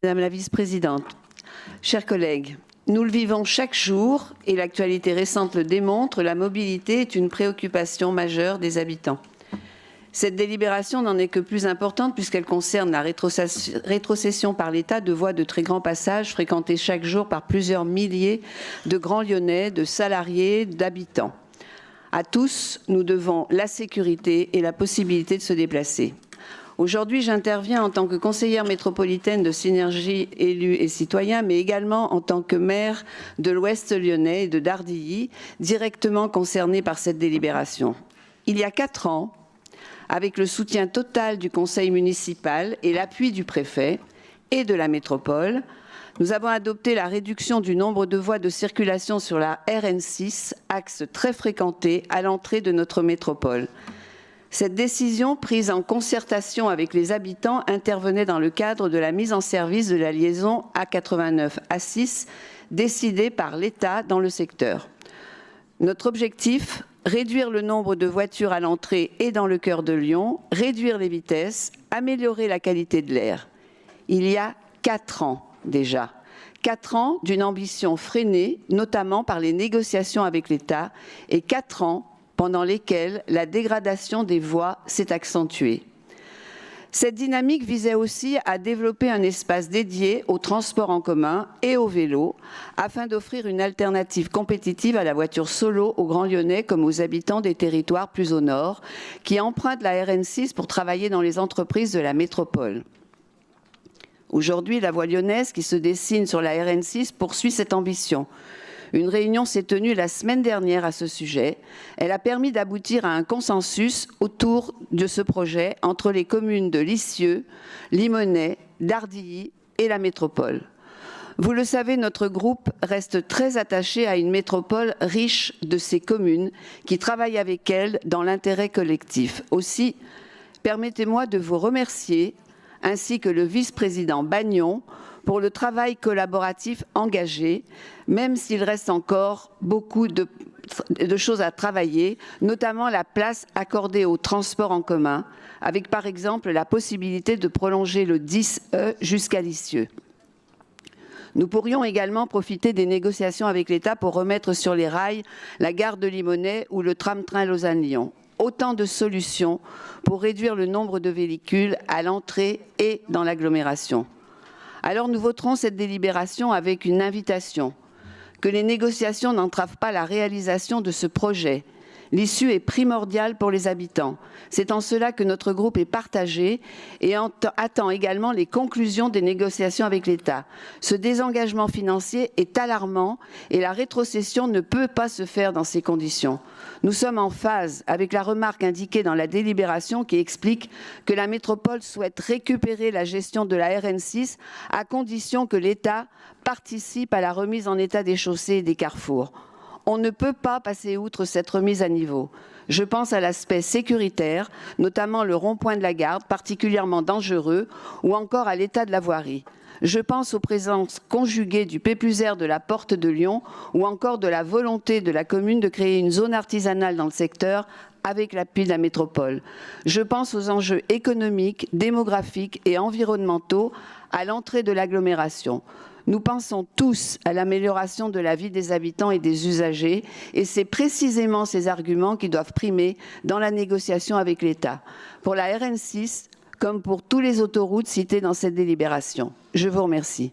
Madame la vice-présidente, chers collègues, nous le vivons chaque jour et l'actualité récente le démontre, la mobilité est une préoccupation majeure des habitants. Cette délibération n'en est que plus importante puisqu'elle concerne la rétrocession par l'État de voies de très grand passage fréquentées chaque jour par plusieurs milliers de Grands Lyonnais, de salariés, d'habitants. À tous, nous devons la sécurité et la possibilité de se déplacer. Aujourd'hui, j'interviens en tant que conseillère métropolitaine de Synergie élus et citoyens, mais également en tant que maire de l'Ouest lyonnais et de Dardilly, directement concernée par cette délibération. Il y a 4 ans, avec le soutien total du conseil municipal et l'appui du préfet et de la métropole, nous avons adopté la réduction du nombre de voies de circulation sur la RN6, axe très fréquenté à l'entrée de notre métropole. Cette décision, prise en concertation avec les habitants, intervenait dans le cadre de la mise en service de la liaison A89-A6 décidée par l'État dans le secteur. Notre objectif, réduire le nombre de voitures à l'entrée et dans le cœur de Lyon, réduire les vitesses, améliorer la qualité de l'air. Il y a 4 ans déjà. 4 ans d'une ambition freinée, notamment par les négociations avec l'État, et 4 ans pendant lesquels la dégradation des voies s'est accentuée. Cette dynamique visait aussi à développer un espace dédié au transport en commun et au vélo, afin d'offrir une alternative compétitive à la voiture solo aux Grands Lyonnais comme aux habitants des territoires plus au nord, qui empruntent la RN6 pour travailler dans les entreprises de la métropole. Aujourd'hui, la voie lyonnaise qui se dessine sur la RN6 poursuit cette ambition. Une réunion s'est tenue la semaine dernière à ce sujet. Elle a permis d'aboutir à un consensus autour de ce projet entre les communes de Lisieux, Limonest, Dardilly et la métropole. Vous le savez, notre groupe reste très attaché à une métropole riche de ses communes qui travaillent avec elle dans l'intérêt collectif. Aussi, permettez-moi de vous remercier, ainsi que le vice-président Bagnon, pour le travail collaboratif engagé, même s'il reste encore beaucoup de choses à travailler, notamment la place accordée au transport en commun, avec par exemple la possibilité de prolonger le 10E jusqu'à Lisieux. Nous pourrions également profiter des négociations avec l'État pour remettre sur les rails la gare de Limonest ou le tram-train Lausanne-Lyon. Autant de solutions pour réduire le nombre de véhicules à l'entrée et dans l'agglomération. Alors nous voterons cette délibération avec une invitation, que les négociations n'entravent pas la réalisation de ce projet. L'issue est primordiale pour les habitants. C'est en cela que notre groupe est partagé et attend également les conclusions des négociations avec l'État. Ce désengagement financier est alarmant et la rétrocession ne peut pas se faire dans ces conditions. Nous sommes en phase avec la remarque indiquée dans la délibération qui explique que la métropole souhaite récupérer la gestion de la RN6 à condition que l'État participe à la remise en état des chaussées et des carrefours. On ne peut pas passer outre cette remise à niveau. Je pense à l'aspect sécuritaire, notamment le rond-point de la Garde, particulièrement dangereux, ou encore à l'état de la voirie. Je pense aux présences conjuguées du P+R de la Porte de Lyon ou encore de la volonté de la commune de créer une zone artisanale dans le secteur avec l'appui de la métropole. Je pense aux enjeux économiques, démographiques et environnementaux à l'entrée de l'agglomération. Nous pensons tous à l'amélioration de la vie des habitants et des usagers et c'est précisément ces arguments qui doivent primer dans la négociation avec l'État. Pour la RN6, comme pour toutes les autoroutes citées dans cette délibération. Je vous remercie.